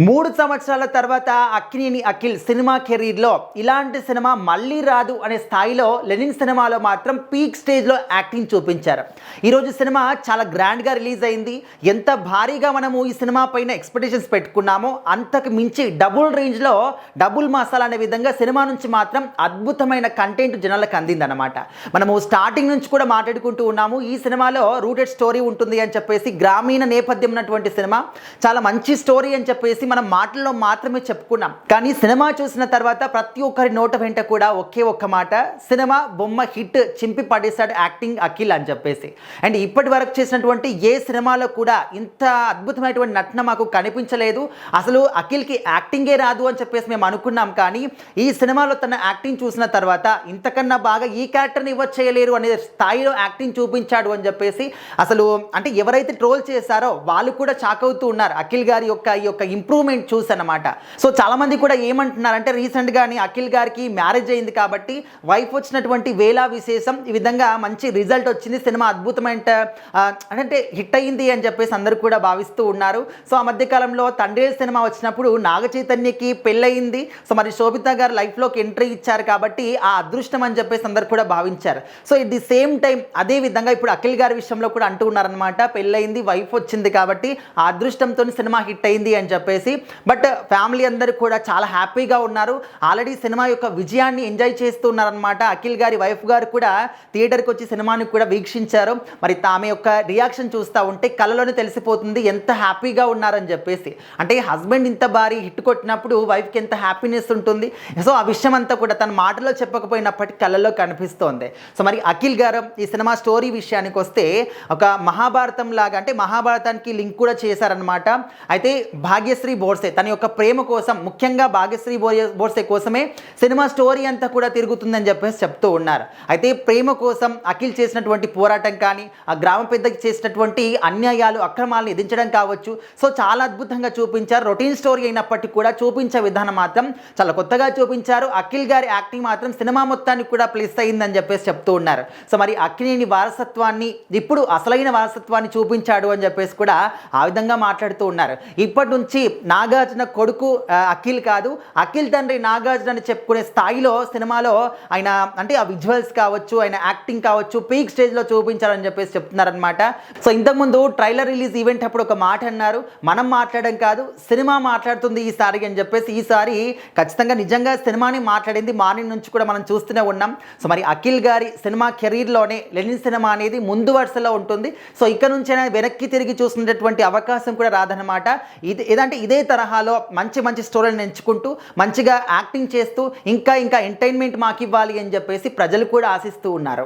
3 సంవత్సరాల తర్వాత అక్కినేని అఖిల్ సినిమా కెరీర్‌లో ఇలాంటి సినిమా మళ్ళీ రాదు అనే స్థాయిలో 'లెనిన్' సినిమాలో మాత్రం పీక్ స్టేజ్‌లో యాక్టింగ్ చూపించారు. ఈరోజు సినిమా చాలా గ్రాండ్‌గా రిలీజ్ అయింది. ఎంత భారీగా మనము ఈ సినిమా పైన ఎక్స్‌పెక్టేషన్స్ పెట్టుకున్నామో అంతకు మించి డబుల్ రేంజ్‌లో డబుల్ మసాలా అనే విధంగా సినిమా నుంచి మాత్రం అద్భుతమైన కంటెంట్ జనాలకు అందిందన్నమాట. మనము స్టార్టింగ్ నుంచి కూడా మాట్లాడుకుంటూ ఉన్నాము. ఈ సినిమాలో రూటెడ్ స్టోరీ ఉంటుంది అని చెప్పేసి, గ్రామీణ నేపథ్యం ఉన్నటువంటి సినిమా, చాలా మంచి స్టోరీ అని చెప్పేసి మనం మాటల్లో మాత్రమే చెప్పుకున్నాం. కానీ సినిమా చూసిన తర్వాత ప్రతి ఒక్కరి నోట వెంట కూడా ఒకే ఒక్క మాట, సినిమా బొమ్మ హిట్, చింపి పడేశాడు యాక్టింగ్ అఖిల్ అని చెప్పేసి. అండ్ ఇప్పటి వరకు చేసినటువంటి ఏ సినిమాలో కూడా ఇంత అద్భుతమైనటువంటి నటన మాకు కనిపించలేదు. అసలు అఖిల్కి యాక్టింగే రాదు అని చెప్పేసి మేము అనుకున్నాం. కానీ ఈ సినిమాలో తన యాక్టింగ్ చూసిన తర్వాత ఇంతకన్నా బాగా ఈ క్యారెక్టర్ని ఇవ్వ చేయలేరు అనే స్థాయిలో యాక్టింగ్ చూపించాడు అని చెప్పేసి, అసలు అంటే ఎవరైతే ట్రోల్ చేశారో వాళ్ళు కూడా షాక్ అవుతూ ఉన్నారు అఖిల్ గారి ఈ యొక్క ఇంప్రూవ్మెంట్ చూసన్నమాట. సో చాలామంది కూడా ఏమంటున్నారంటే, రీసెంట్గానే అఖిల్ గారికి మ్యారేజ్ అయింది కాబట్టి వైఫ్ వచ్చినటువంటి వేళా విశేషం, ఈ విధంగా మంచి రిజల్ట్ వచ్చింది, సినిమా అద్భుతమైన అంటే హిట్ అయ్యింది అని చెప్పేసి అందరూ కూడా భావిస్తూ ఉన్నారు. సో ఆ మధ్యకాలంలో తండ్రి సినిమా వచ్చినప్పుడు నాగ చైతన్యకి పెళ్ళయింది. సో మరి శోభిత గారు లైఫ్లోకి ఎంట్రీ ఇచ్చారు కాబట్టి ఆ అదృష్టం అని చెప్పేసి అందరు కూడా భావించారు. So at the same time అదే విధంగా ఇప్పుడు అఖిల్ గారి విషయంలో కూడా అంటూ ఉన్నారనమాట, పెళ్ళయింది, వైఫ్ వచ్చింది కాబట్టి ఆ అదృష్టంతో సినిమా హిట్ అయింది అని చెప్పేసి. బట్ ఫ్యామిలీ అందరూ కూడా చాలా హ్యాపీగా ఉన్నారు. ఆల్రెడీ సినిమా యొక్క విజయాన్ని ఎంజాయ్ చేస్తూ ఉన్నారనమాట. అఖిల్ గారి వైఫ్ గారు కూడా థియేటర్కి వచ్చి సినిమాని కూడా వీక్షించారు. మరి ఆమె యొక్క రియాక్షన్ చూస్తూ ఉంటే కళ్ళలోనే తెలిసిపోతుంది ఎంత హ్యాపీగా ఉన్నారని చెప్పేసి. అంటే హస్బెండ్ ఇంత భారీ హిట్ కొట్టినప్పుడు వైఫ్కి ఎంత హ్యాపీనెస్ ఉంటుంది. సో ఆ విషయం అంతా కూడా తన మాటలో చెప్పకపోయినప్పటికీ కళ్ళలో కనిపిస్తోంది. సో మరి అఖిల్ గారు ఈ సినిమా స్టోరీ విషయానికి వస్తే, ఒక మహాభారతం లాగా, అంటే మహాభారతానికి లింక్ కూడా చేశారనమాట. అయితే భాగ్యశ్రీ బోర్సే తన యొక్క ప్రేమ కోసం, ముఖ్యంగా భాగ్యశ్రీ బోర్సే కోసమే సినిమా స్టోరీ అంతా కూడా తిరుగుతుందని చెప్పేసి చెప్తూ ఉన్నారు. అయితే ప్రేమ కోసం అఖిల్ చేసినటువంటి పోరాటం కానీ, ఆ గ్రామ పెద్దకి చేసినటువంటి అన్యాయాలు, అక్రమాలను ఎదించడం కావచ్చు, సో చాలా అద్భుతంగా చూపించారు. రొటీన్ స్టోరీ అయినప్పటికీ కూడా చూపించే విధానం మాత్రం చాలా కొత్తగా చూపించారు. అఖిల్ గారి యాక్టింగ్ మాత్రం సినిమా మొత్తానికి కూడా ప్లస్ అయిందని చెప్పేసి చెప్తూ ఉన్నారు. సో మరి అక్కినేని వారసత్వాన్ని, ఇప్పుడు అసలైన వారసత్వాన్ని చూపించాడు అని చెప్పేసి కూడా ఆ విధంగా మాట్లాడుతూ ఉన్నారు. ఇప్పటి నుంచి నాగార్జున కొడుకు అఖిల్ కాదు, అఖిల్ తండ్రి నాగార్జున అని చెప్పుకునే స్థాయిలో సినిమాలో ఆయన, అంటే ఆ విజువల్స్ కావచ్చు, ఆయన యాక్టింగ్ కావచ్చు, పీక్ స్టేజ్లో చూపించారని చెప్పేసి చెప్తున్నారనమాట. సో ఇంతకుముందు ట్రైలర్ రిలీజ్ ఈవెంట్ అప్పుడు ఒక మాట అన్నారు, మనం మాట్లాడడం కాదు సినిమా మాట్లాడుతుంది ఈసారి అని చెప్పేసి. ఈసారి ఖచ్చితంగా నిజంగా సినిమాని మాట్లాడింది. మార్నింగ్ నుంచి కూడా మనం చూస్తూనే ఉన్నాం. సో మరి అఖిల్ గారి సినిమా కెరీర్లోనే 'లెనిన్' సినిమా అనేది ముందు వరుసలో ఉంటుంది. సో ఇక్కడ నుంచైనా వెనక్కి తిరిగి చూసినటువంటి అవకాశం కూడా రాదనమాట. ఏదంటే ఇదే తరహాలో మంచి మంచి స్టోరీలను ఎంచుకుంటూ మంచిగా యాక్టింగ్ చేస్తూ ఇంకా ఎంటర్టైన్మెంట్ మాకు ఇవ్వాలి అని చెప్పేసి ప్రజలు కూడా ఆశిస్తూ ఉన్నారు.